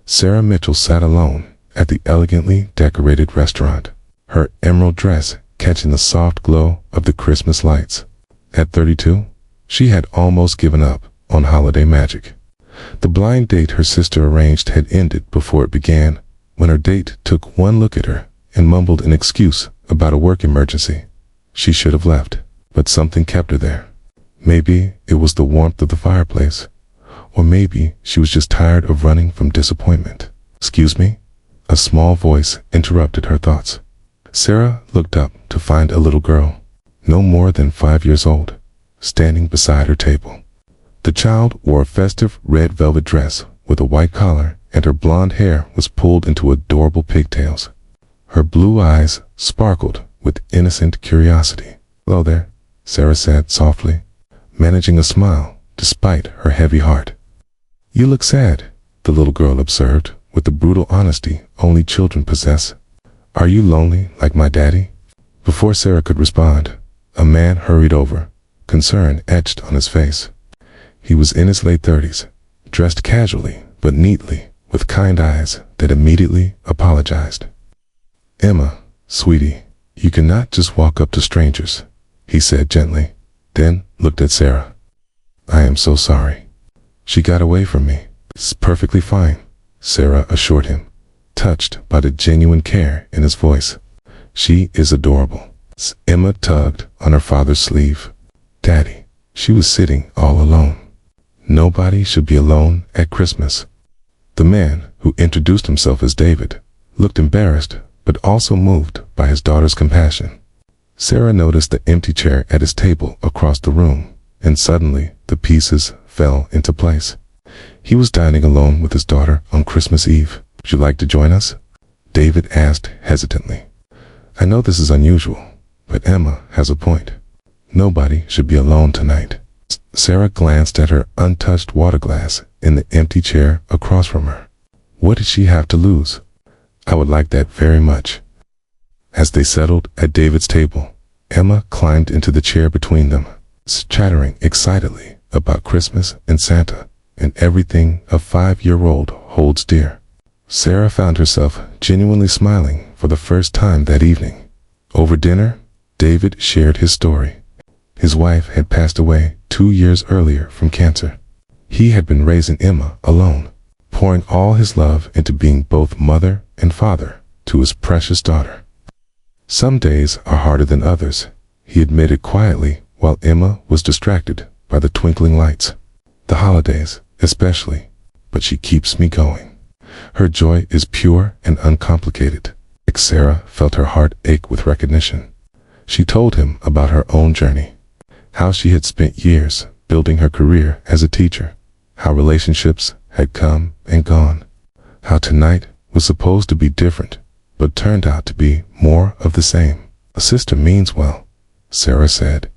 Sarah Mitchell sat alone at the elegantly decorated restaurant, her emerald dress catching the soft glow of the Christmas lights. At 32, she had almost given up on holiday magic. The blind date her sister arranged had ended before it began, when her date took one look at her and mumbled an excuse about a work emergency. She should have left, but something kept her there. Maybe it was the warmth of the fireplace, or maybe she was just tired of running from disappointment. "Excuse me?" A small voice interrupted her thoughts. Sarah looked up to find a little girl, no more than 5 years old, standing beside her table. The child wore a festive red velvet dress with a white collar, and her blonde hair was pulled into adorable pigtails. Her blue eyes sparkled with innocent curiosity. "Hello there," Sarah said softly, managing a smile despite her heavy heart. "You look sad," the little girl observed with the brutal honesty only children possess. "Are you lonely like my daddy?" Before Sarah could respond, a man hurried over, concern etched on his face. He was in his late 30s, dressed casually but neatly, with kind eyes that immediately apologized. "Emma, sweetie, you cannot just walk up to strangers," he said gently, then looked at Sarah. "I am so sorry. She got away from me." "It's perfectly fine," Sarah assured him, touched by the genuine care in his voice. "She is adorable." Emma tugged on her father's sleeve. "Daddy," she was sitting all alone. "Nobody should be alone at Christmas." The man, who introduced himself as David, looked embarrassed but also moved by his daughter's compassion. Sarah noticed the empty chair at his table across the room, and suddenly the pieces fell into place. He was dining alone with his daughter on Christmas Eve. "Would you like to join us?" David asked hesitantly. "I know this is unusual, but Emma has a point. Nobody should be alone tonight." Sarah glanced at her untouched water glass in the empty chair across from her. What did she have to lose? "I would like that very much." As they settled at David's table, Emma climbed into the chair between them, chattering excitedly about Christmas and Santa and everything a 5-year-old holds dear. Sarah found herself genuinely smiling for the first time that evening. Over dinner, David shared his story. His wife had passed away 2 years earlier from cancer. He had been raising Emma alone, pouring all his love into being both mother and father to his precious daughter. "Some days are harder than others," he admitted quietly while Emma was distracted by the twinkling lights. "The holidays, especially, but she keeps me going. Her joy is pure and uncomplicated." Sarah felt her heart ache with recognition. She told him about her own journey, how she had spent years building her career as a teacher, how relationships had come and gone, how tonight was supposed to be different, but turned out to be more of the same. "A sister means well," Sarah said,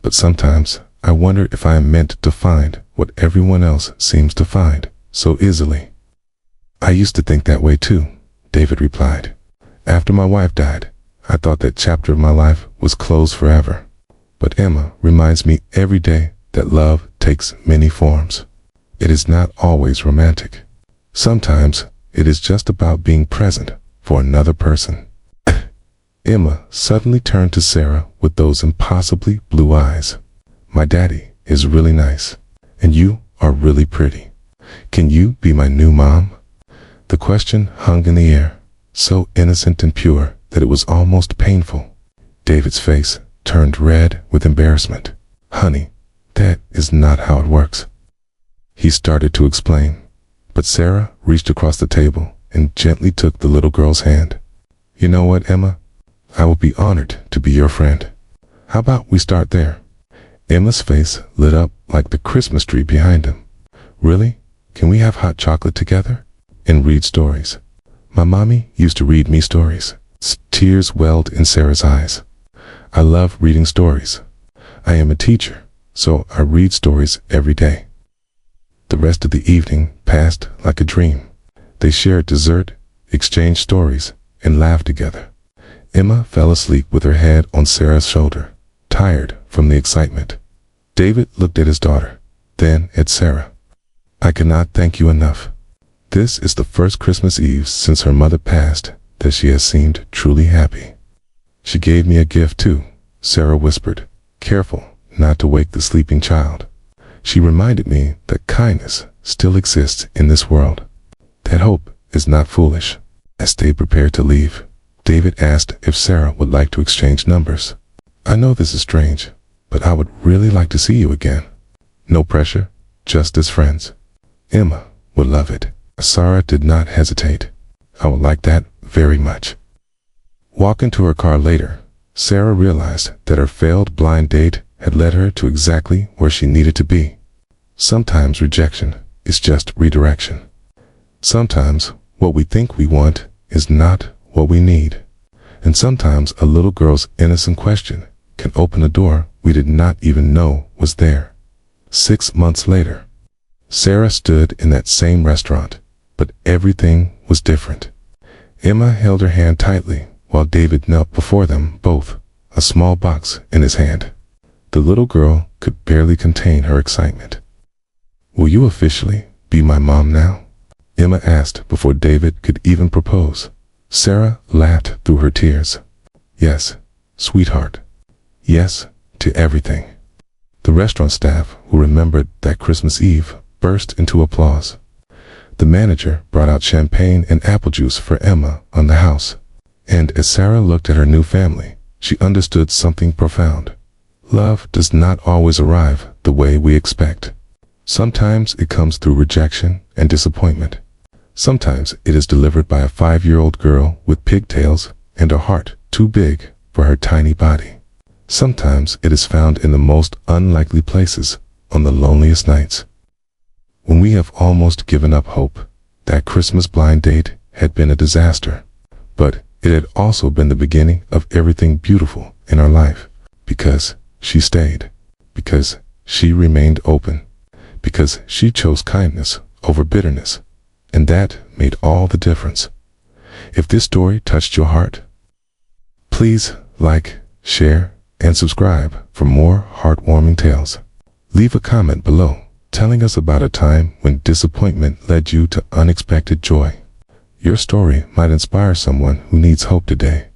"but sometimes I wonder if I am meant to find what everyone else seems to find so easily." "I used to think that way too," David replied. "After my wife died, I thought that chapter of my life was closed forever. But Emma reminds me every day that love takes many forms. It is not always romantic. Sometimes it is just about being present for another person." Emma suddenly turned to Sarah with those impossibly blue eyes. "My daddy is really nice, and you are really pretty. Can you be my new mom?" The question hung in the air, so innocent and pure that it was almost painful. David's face turned red with embarrassment. "Honey, that is not how it works." He started to explain, but Sarah reached across the table and gently took the little girl's hand. "You know what, Emma? I will be honored to be your friend. How about we start there?" Emma's face lit up like the Christmas tree behind him. "Really? Can we have hot chocolate together? And read stories? My mommy used to read me stories." Tears welled in Sarah's eyes. "I love reading stories. I am a teacher, so I read stories every day." The rest of the evening passed like a dream. They shared dessert, exchanged stories, and laughed together. Emma fell asleep with her head on Sarah's shoulder, tired from the excitement. David looked at his daughter, then at Sarah. "I cannot thank you enough. This is the first Christmas Eve since her mother passed that she has seemed truly happy. She gave me a gift too, Sarah whispered, careful not to wake the sleeping child. She reminded me that kindness still exists in this world, that hope is not foolish. As they prepared to leave, David asked if Sarah would like to exchange numbers. I know this is strange, but I would really like to see you again. No pressure, just as friends. Emma would love it. Sarah did not hesitate. I would like that very much. Walking to her car later, Sarah realized that her failed blind date had led her to exactly where she needed to be. Sometimes rejection is just redirection. Sometimes what we think we want is not what we need. And sometimes a little girl's innocent question can open a door we did not even know was there. 6 months later, Sarah stood in that same restaurant, but everything was different. Emma held her hand tightly while David knelt before them both, a small box in his hand. The little girl could barely contain her excitement. Will you officially be my mom now? Emma asked before David could even propose. Sarah laughed through her tears. Yes, sweetheart. Yes, to everything. The restaurant staff, who remembered that Christmas Eve, burst into applause. The manager brought out champagne and apple juice for Emma on the house. And as Sarah looked at her new family, she understood something profound. Love does not always arrive the way we expect. Sometimes it comes through rejection and disappointment. Sometimes it is delivered by a 5-year-old girl with pigtails and a heart too big for her tiny body. Sometimes it is found in the most unlikely places, on the loneliest nights. When we have almost given up hope, that Christmas blind date had been a disaster. But it had also been the beginning of everything beautiful in our life, because she stayed, because she remained open, because she chose kindness over bitterness, and that made all the difference. If this story touched your heart, please like, share, and subscribe for more heartwarming tales. Leave a comment below telling us about a time when disappointment led you to unexpected joy. Your story might inspire someone who needs hope today.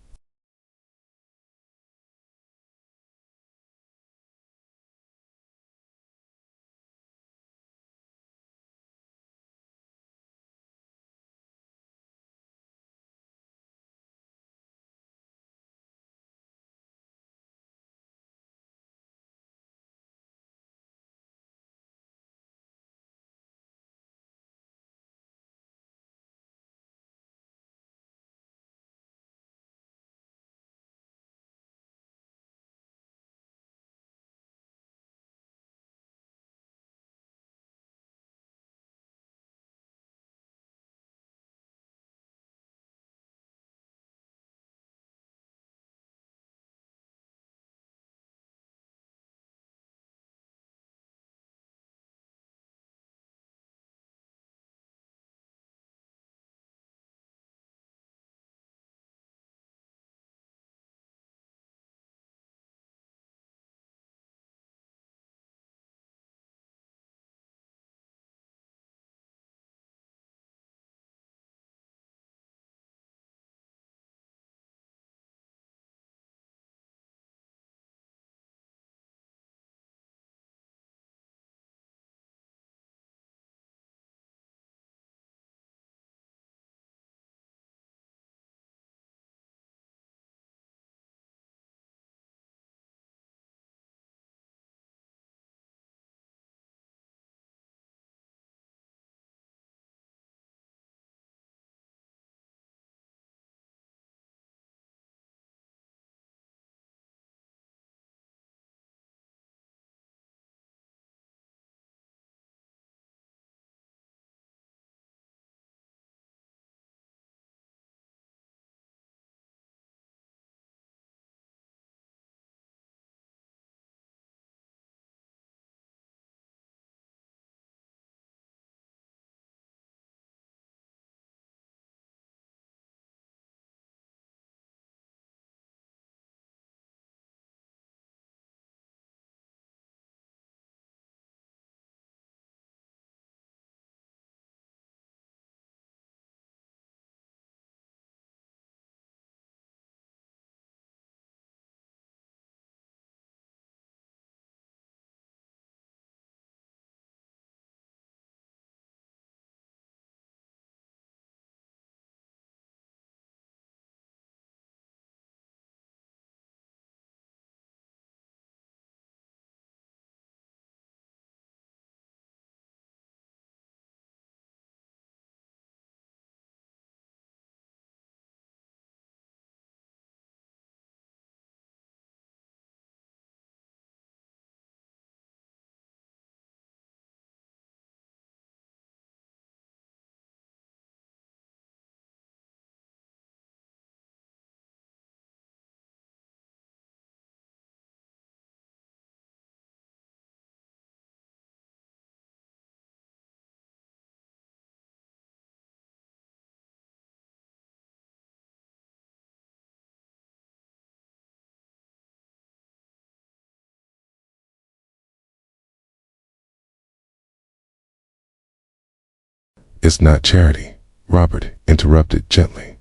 It's not charity, Robert interrupted gently.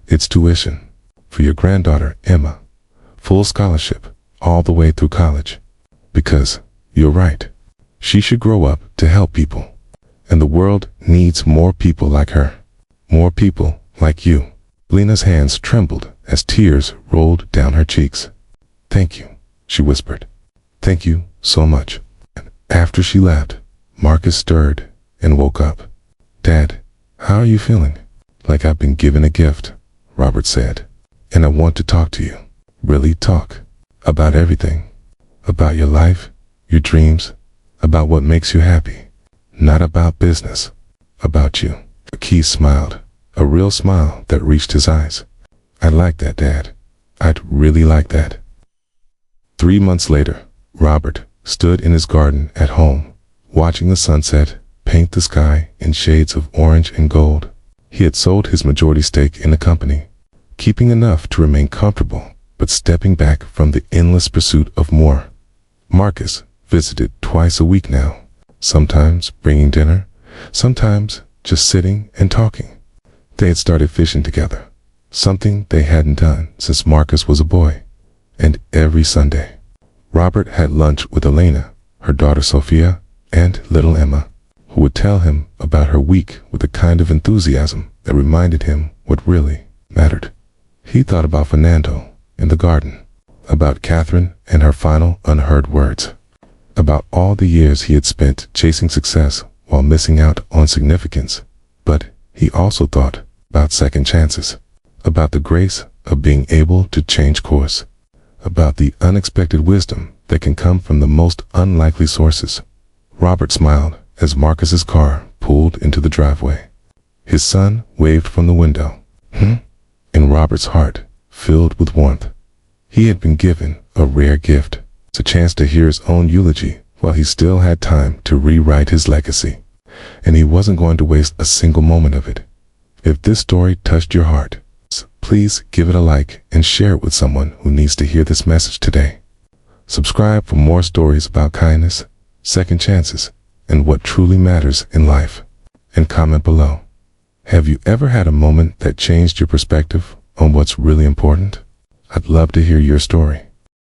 It's tuition. For your granddaughter, Emma. Full scholarship, all the way through college. Because, you're right, she should grow up to help people. And the world needs more people like her. More people like you. Lena's hands trembled as tears rolled down her cheeks. Thank you, she whispered. Thank you so much. And after she left, Marcus stirred and woke up. Dad, how are you feeling? Like I've been given a gift, Robert said. And I want to talk to you. Really talk. About everything. About your life, your dreams, about what makes you happy. Not about business. About you. Keith smiled, a real smile that reached his eyes. I'd like that, Dad. I'd really like that. 3 months later, Robert stood in his garden at home, watching the sunset paint the sky in shades of orange and gold. He had sold his majority stake in the company, keeping enough to remain comfortable, but stepping back from the endless pursuit of more. Marcus visited twice a week now, sometimes bringing dinner, sometimes just sitting and talking. They had started fishing together, something they hadn't done since Marcus was a boy. And every Sunday, Robert had lunch with Elena, her daughter Sophia, and little Emma, who would tell him about her week with a kind of enthusiasm that reminded him what really mattered. He thought about Fernando in the garden, about Catherine and her final unheard words, about all the years he had spent chasing success while missing out on significance. But he also thought about second chances, about the grace of being able to change course, about the unexpected wisdom that can come from the most unlikely sources. Robert smiled as Marcus's car pulled into the driveway. His son waved from the window. And Robert's heart filled with warmth. He had been given a rare gift, a chance to hear his own eulogy while he still had time to rewrite his legacy. And he wasn't going to waste a single moment of it. If this story touched your heart, please give it a like and share it with someone who needs to hear this message today. Subscribe for more stories about kindness, second chances, and what truly matters in life. And comment below. Have you ever had a moment that changed your perspective on what's really important? I'd love to hear your story.